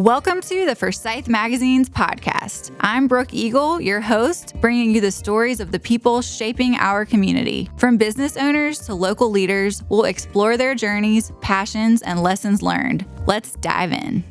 Welcome to the Forsyth Magazines podcast. I'm Brooke Eagle, your host, bringing you the stories of the people shaping our community. From business owners to local leaders, we'll explore their journeys, passions, and lessons learned. Let's dive in.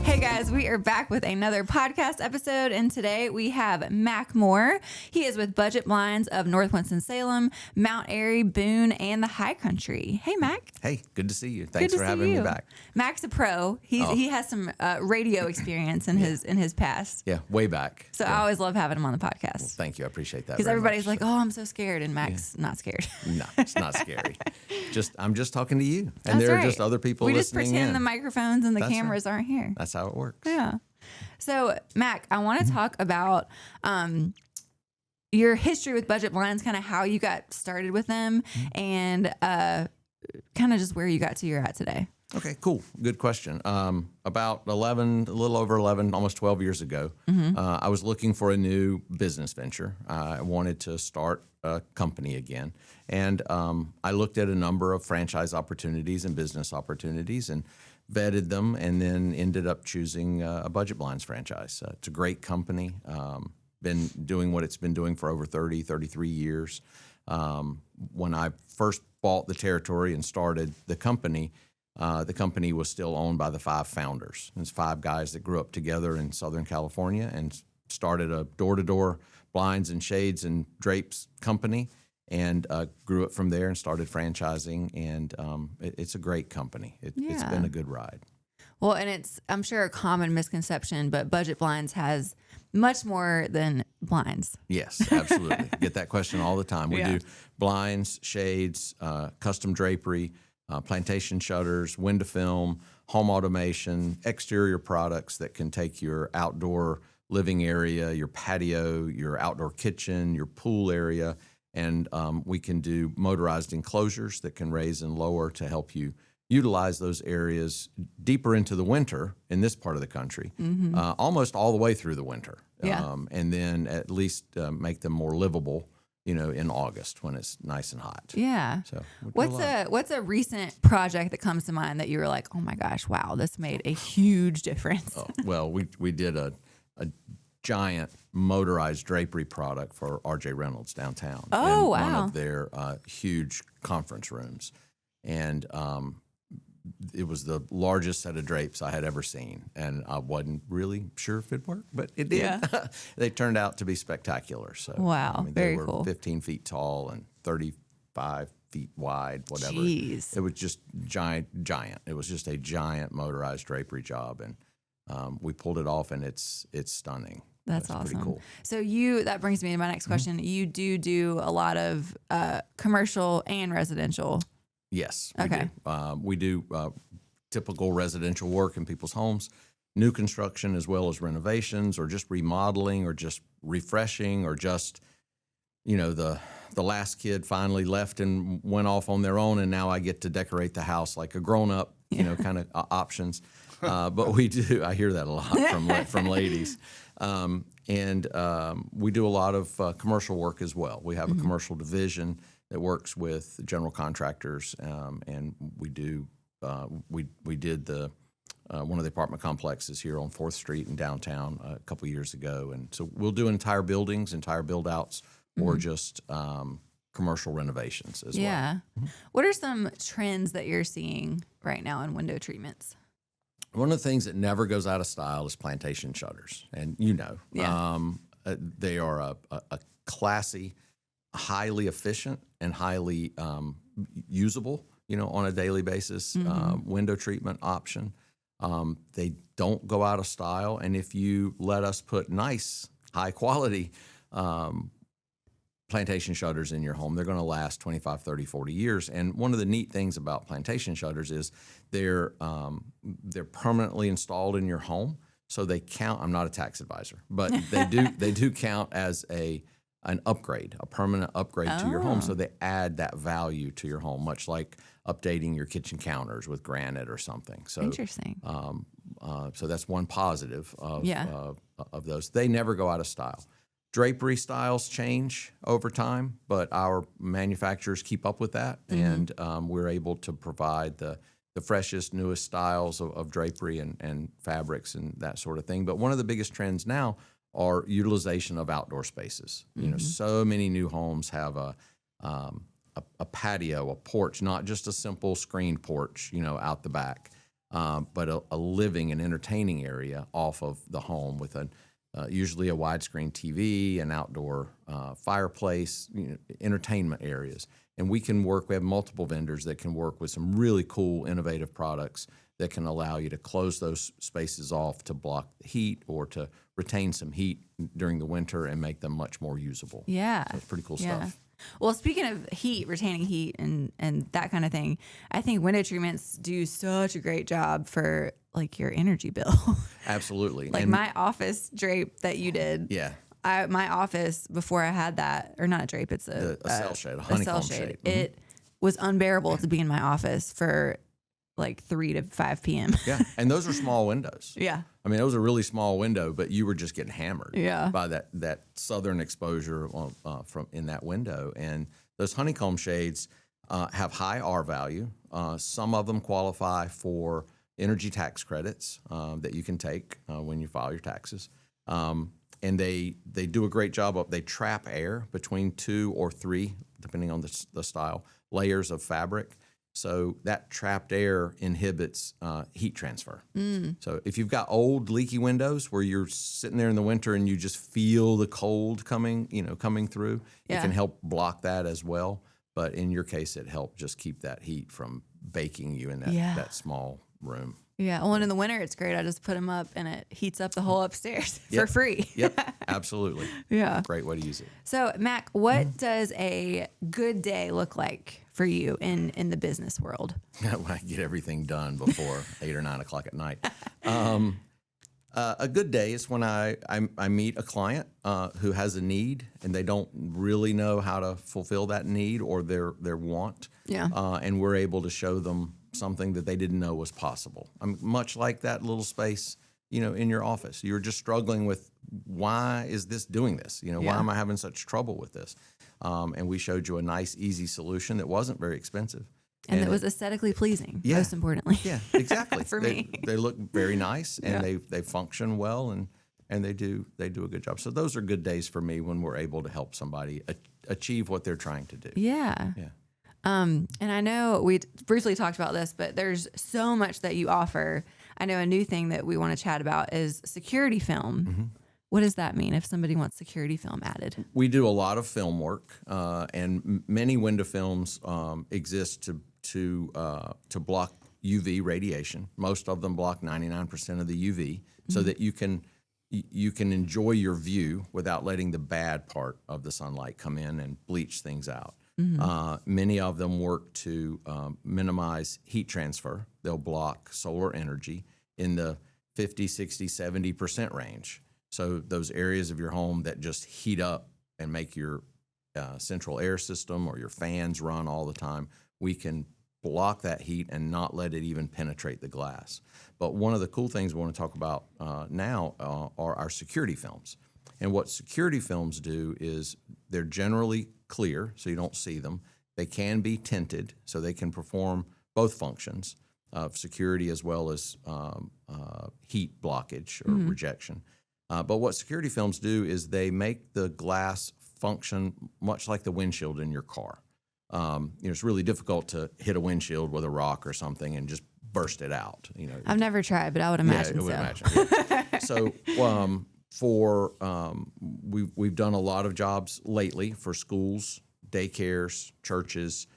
Hey guys, we are back with another podcast episode, and today we have Mack Moore. He is with Budget Blinds of North Winston-Salem, Mount Airy, Boone, and the High Country. Hey, Mack. Hey, good to see you. Thanks for having me back. Mack's a pro. He has some radio experience in his past. Yeah, way back. So I always love having him on the podcast. Well, thank you. I appreciate that. Because everybody's like, "Oh, I'm so scared," and Mack's not scared. No, it's not scary. I'm just talking to you, and That's there right. are just other people we just listening pretend in. the microphones and the That's cameras aren't here. That's how it works. Yeah. So, Mack, I want to talk about your history with Budget Blinds, kind of how you got started with them, and kind of just where you got to you're at today. Okay, cool. Good question. About 11, a little over 11, almost 12 years ago, I was looking for a new business venture. I wanted to start a company again. And I looked at a number of franchise opportunities and business opportunities and vetted them, and then ended up choosing a Budget Blinds franchise. It's a great company. Been doing what it's been doing for over 33 years. When I first bought the territory and started the company was still owned by the 5 founders. It's 5 guys that grew up together in Southern California and started a door-to-door blinds and shades and drapes company, and grew it from there and started franchising. And it's a great company. It's been a good ride. Well, and it's, I'm sure, a common misconception, but Budget Blinds has much more than blinds. Yes, absolutely. Get that question all the time. We do blinds, shades, custom drapery, plantation shutters, window film, home automation, exterior products that can take your outdoor living area, your patio, your outdoor kitchen, your pool area, and we can do motorized enclosures that can raise and lower to help you utilize those areas deeper into the winter in this part of the country, almost all the way through the winter, and then at least make them more livable, in August when it's nice and hot. Yeah. So what's a recent project that comes to mind that you were like, oh my gosh, wow, this made a huge difference? Well, we did a giant motorized drapery product for R.J. Reynolds downtown. Oh, in wow. One of their huge conference rooms. And it was the largest set of drapes I had ever seen. And I wasn't really sure if it'd work, but it did. Yeah. They turned out to be spectacular. So wow, very they were cool. 15 feet tall and 35 feet wide, whatever. Jeez. It was just giant. It was just a giant motorized drapery job. And we pulled it off, and it's stunning. That's awesome. Pretty cool. So that brings me to my next question. You do a lot of commercial and residential. Yes. Okay. We do typical residential work in people's homes, new construction as well as renovations, or just remodeling, or just refreshing, or just, the last kid finally left and went off on their own, and now I get to decorate the house like a grown-up, kind of options. But we do. I hear that a lot from ladies. And we do a lot of commercial work as well. We have a commercial division that works with general contractors, and we do. We did one of the apartment complexes here on 4th Street in downtown a couple years ago, and so we'll do entire buildings, entire build-outs, or just commercial renovations as well. Yeah. What are some trends that you're seeing right now in window treatments? One of the things that never goes out of style is plantation shutters, and they are a classy, highly efficient, and highly usable, on a daily basis window treatment option. They don't go out of style, and if you let us put nice, high quality plantation shutters in your home, they're going to last 25, 30, 40 years. And one of the neat things about plantation shutters is they're permanently installed in your home, so they count. I'm not a tax advisor, but they do count as an upgrade, a permanent upgrade to your home. So they add that value to your home, much like updating your kitchen counters with granite or something. So interesting. So that's one positive of those. They never go out of style. Drapery styles change over time, but our manufacturers keep up with that, and we're able to provide the the freshest, newest styles of drapery and fabrics and that sort of thing. But one of the biggest trends now are utilization of outdoor spaces. You know, so many new homes have a patio, a porch, not just a simple screened porch, you know, out the back, but a living and entertaining area off of the home with usually a widescreen TV, an outdoor fireplace, you know, entertainment areas. And we have multiple vendors that can work with some really cool, innovative products that can allow you to close those spaces off to block the heat or to retain some heat during the winter and make them much more usable. Yeah. So it's pretty cool stuff. Well, speaking of heat, retaining heat and that kind of thing, I think window treatments do such a great job for like your energy bill. Absolutely. Like my office drape that you did. Yeah. My office before I had that, or not a drape, it's a cell shade, a honeycomb shade. It was unbearable to be in my office for like 3 to 5 p.m. Yeah, and those are small windows. Yeah. I mean, it was a really small window, but you were just getting hammered by that southern exposure from in that window. And those honeycomb shades have high R value. Some of them qualify for energy tax credits that you can take when you file your taxes. And they do a great job they trap air between 2 or 3, depending on the style, layers of fabric. So that trapped air inhibits heat transfer. So if you've got old leaky windows where you're sitting there in the winter and you just feel the cold coming through, it can help block that as well. But in your case, it helped just keep that heat from baking you in that small room. Yeah. Well, and in the winter, it's great. I just put them up and it heats up the whole upstairs for free. Yep. Absolutely. Yeah. Great way to use it. So, Mack, what does a good day look like for you in the business world? When I get everything done before 8 or 9 o'clock at night. A good day is when I meet a client who has a need and they don't really know how to fulfill that need or their want. Yeah. And we're able to show them something that they didn't know was possible. Much like that little space, in your office. You're just struggling with, why is this doing this? Why am I having such trouble with this? And we showed you a nice, easy solution that wasn't very expensive. And it was aesthetically pleasing, most importantly. Yeah, exactly. For me. They look very nice, and they function well, and they do a good job. So those are good days for me when we're able to help somebody achieve what they're trying to do. Yeah. And I know we briefly talked about this, but there's so much that you offer. I know a new thing that we want to chat about is security film. Mm-hmm. What does that mean if somebody wants security film added? We do a lot of film work, and many window films exist to block UV radiation. Most of them block 99% of the UV, so that you can enjoy your view without letting the bad part of the sunlight come in and bleach things out. Mm-hmm. Many of them work to minimize heat transfer. They'll block solar energy in the 50, 60, 70% range. So those areas of your home that just heat up and make your central air system or your fans run all the time, we can block that heat and not let it even penetrate the glass. But one of the cool things we want to talk about now are our security films. And what security films do is they're generally clear, so you don't see them. They can be tinted, so they can perform both functions of security as well as heat blockage or rejection. But what security films do is they make the glass function much like the windshield in your car. It's really difficult to hit a windshield with a rock or something and just burst it out. I've never tried, but I would imagine so. We've done a lot of jobs lately for schools, daycares, churches,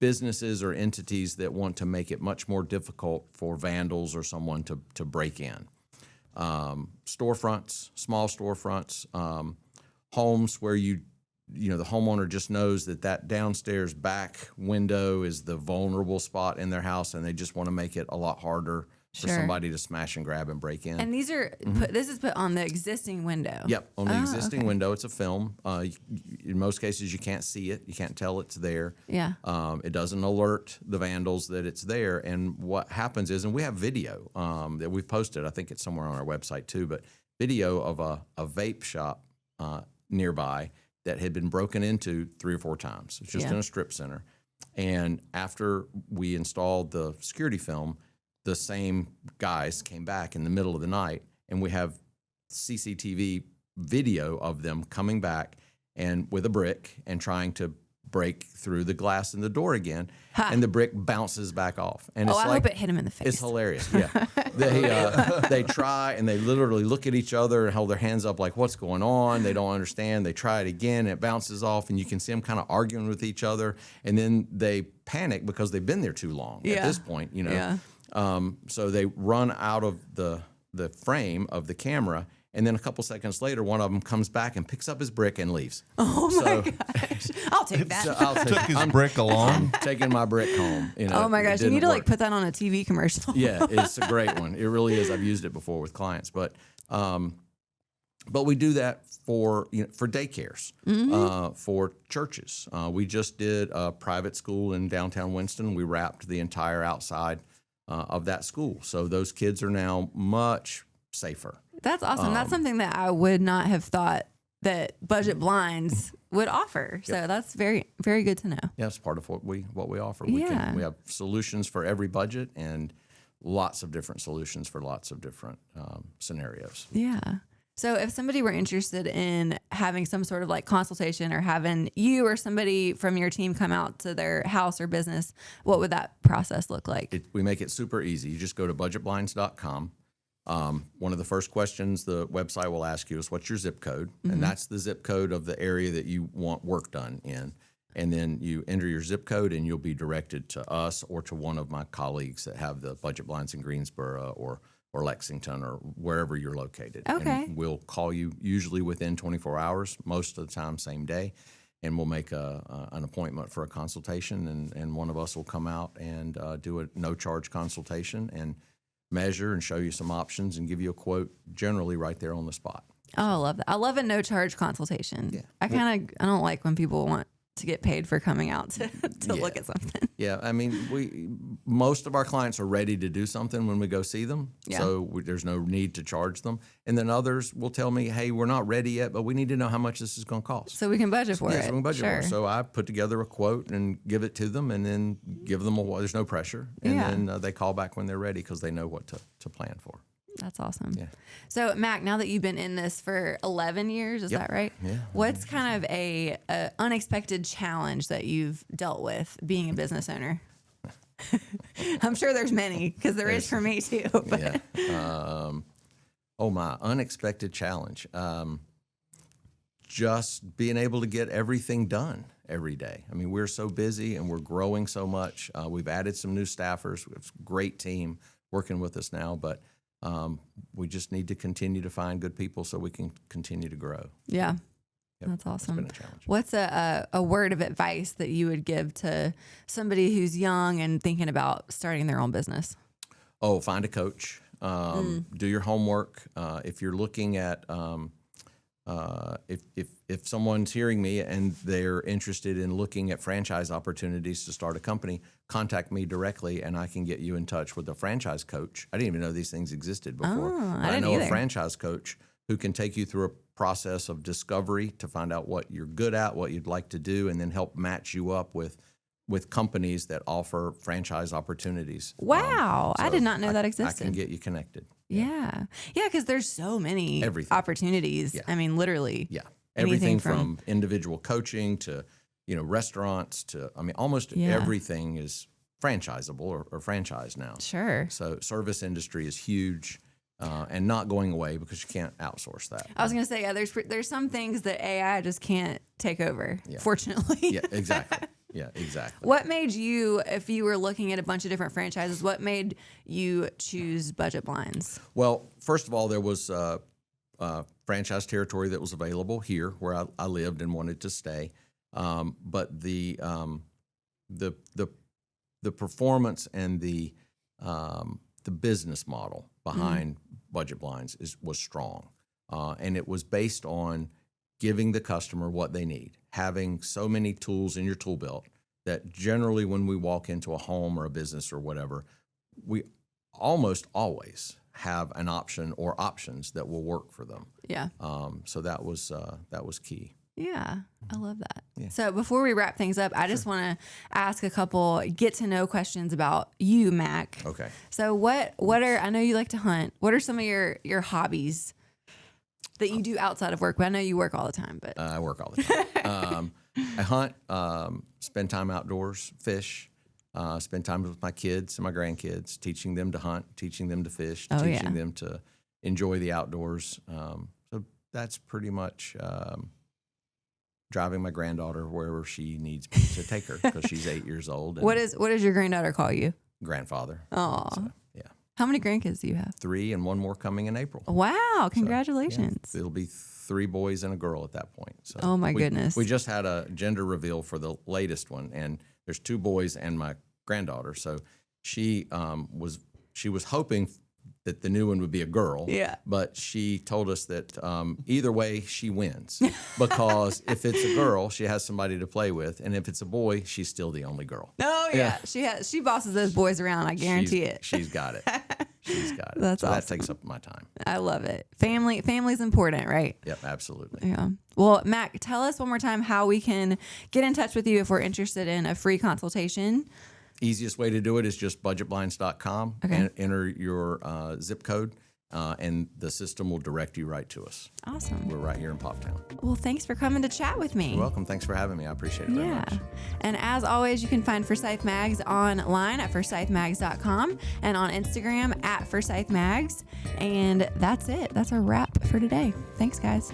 businesses or entities that want to make it much more difficult for vandals or someone to break in. Storefronts, small storefronts, homes where the homeowner just knows that downstairs back window is the vulnerable spot in their house, and they just want to make it a lot harder for somebody to smash and grab and break in. And these are this is put on the existing window. Yep, on the existing window. It's a film. In most cases, you can't see it. You can't tell it's there. Yeah. It doesn't alert the vandals that it's there. And what happens is, and we have video that we've posted. I think it's somewhere on our website too. But video of a vape shop nearby that had been broken into 3 or 4 times. It's just in a strip center. And after we installed the security film, the same guys came back in the middle of the night, and we have CCTV video of them coming back and with a brick and trying to break through the glass in the door again, and the brick bounces back off. And it's I like, hope it hit him in the face. It's hilarious. Yeah, they try and they literally look at each other and hold their hands up like, "What's going on?" They don't understand. They try it again, and it bounces off, and you can see them kind of arguing with each other, and then they panic because they've been there too long. At this point, you know. Yeah. So they run out of the frame of the camera. And then a couple seconds later, one of them comes back and picks up his brick and leaves. Oh my gosh! I'll take that. Took his brick along. I'm taking my brick home. You know, oh my gosh! You need to like put that on a TV commercial. Yeah, it's a great one. It really is. I've used it before with clients, but we do that for daycares, for churches. We just did a private school in downtown Winston. We wrapped the entire outside of that school, so those kids are now much safer. That's awesome. That's something that I would not have thought that budget blinds would offer. So that's very, very good to know. Yeah, it's part of what we offer. We have solutions for every budget and lots of different solutions for lots of different scenarios. Yeah. So if somebody were interested in having some sort of like consultation or having you or somebody from your team come out to their house or business, what would that process look like? We make it super easy. You just go to budgetblinds.com. One of the first questions the website will ask you is, what's your zip code? And that's the zip code of the area that you want work done in. And then you enter your zip code and you'll be directed to us or to one of my colleagues that have the budget blinds in Greensboro or Lexington or wherever you're located. Okay. And we'll call you usually within 24 hours, most of the time same day. And we'll make an appointment for a consultation, and one of us will come out and do a no-charge consultation and measure and show you some options and give you a quote generally right there on the spot. Oh, I love that. I love a no-charge consultation. Yeah. I don't like when people want to get paid for coming out to look at something. Yeah, I mean, most of our clients are ready to do something when we go see them, so there's no need to charge them. And then others will tell me, hey, we're not ready yet, but we need to know how much this is going to cost. So we can budget for it. Yeah, so we can budget for it. So I put together a quote and give it to them, and then give them there's no pressure. And then they call back when they're ready because they know what to plan for. That's awesome. Yeah. So, Mack, now that you've been in this for 11 years, is that right? Yeah. What's kind of a unexpected challenge that you've dealt with being a business owner? I'm sure there's many, because there is for me too. But. Yeah. My unexpected challenge. Just being able to get everything done every day. I mean, we're so busy and we're growing so much. We've added some new staffers. We have a great team working with us now, but we just need to continue to find good people so we can continue to grow. Yeah. Yep, that's awesome. It's been a challenge. What's a word of advice that you would give to somebody who's young and thinking about starting their own business? Oh, find a coach. Do your homework. If you're looking at, if someone's hearing me and they're interested in looking at franchise opportunities to start a company, contact me directly and I can get you in touch with a franchise coach. I didn't even know these things existed before. I know a franchise coach who can take you through a process of discovery to find out what you're good at, what you'd like to do, and then help match you up with companies that offer franchise opportunities. Wow. I did not know that existed. I can get you connected. Yeah. Yeah, because there's so many opportunities. Yeah. I mean, literally. Yeah. Everything from individual coaching to, restaurants to, almost everything is franchisable or franchise now. Sure. So service industry is huge and not going away because you can't outsource that. I was going to say, there's some things that AI just can't take over, fortunately. Yeah, exactly. Yeah, exactly. What made you, if you were looking at a bunch of different franchises, what made you choose Budget Blinds? Well, first of all, there was franchise territory that was available here where I lived and wanted to stay. But the performance and the business model behind Budget Blinds was strong, and it was based on giving the customer what they need, having so many tools in your tool belt that generally when we walk into a home or a business or whatever, we almost always have an option or options that will work for them. Yeah. So that was key. Yeah, I love that. Yeah. So before we wrap things up, I just want to ask a couple get to know questions about you, Mack. Okay. So what are, I know you like to hunt. What are some of your hobbies that you do outside of work? But I know you work all the time, but I work all the time. I hunt, spend time outdoors, fish, spend time with my kids and my grandkids, teaching them to hunt, teaching them to fish, teaching them to enjoy the outdoors. So that's pretty much driving my granddaughter wherever she needs me to take her because she's 8 years old. And what does your granddaughter call you? Grandfather. Oh, so, yeah. How many grandkids do you have? 3 and 1 more coming in April. Wow! Congratulations. So, yeah, it'll be 3 boys and a girl at that point. So oh my goodness! We just had a gender reveal for the latest one, and there's 2 boys and my granddaughter. So she was hoping that the new one would be a girl. Yeah. But she told us that either way she wins because if it's a girl, she has somebody to play with, and if it's a boy, she's still the only girl. Oh yeah, she bosses those boys around. I guarantee it. She's got it. She's got it. That's awesome. That takes up my time. I love it. Family's important, right? Yep, absolutely. Yeah. Well, Mack, tell us one more time how we can get in touch with you if we're interested in a free consultation. Easiest way to do it is just budgetblinds.com and enter your zip code, and the system will direct you right to us. Awesome. We're right here in Poptown. Well, thanks for coming to chat with me. You're welcome. Thanks for having me. I appreciate it very much. And as always, you can find Forsyth Mags online at forsythmags.com and on Instagram at Forsyth Mags. And that's it. That's a wrap for today. Thanks, guys.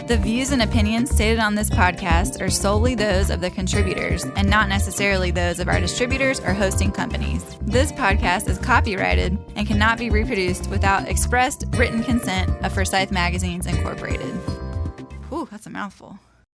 The views and opinions stated on this podcast are solely those of the contributors and not necessarily those of our distributors or hosting companies. This podcast is copyrighted and cannot be reproduced without expressed written consent of Forsyth Magazines Incorporated. Ooh, that's a mouthful.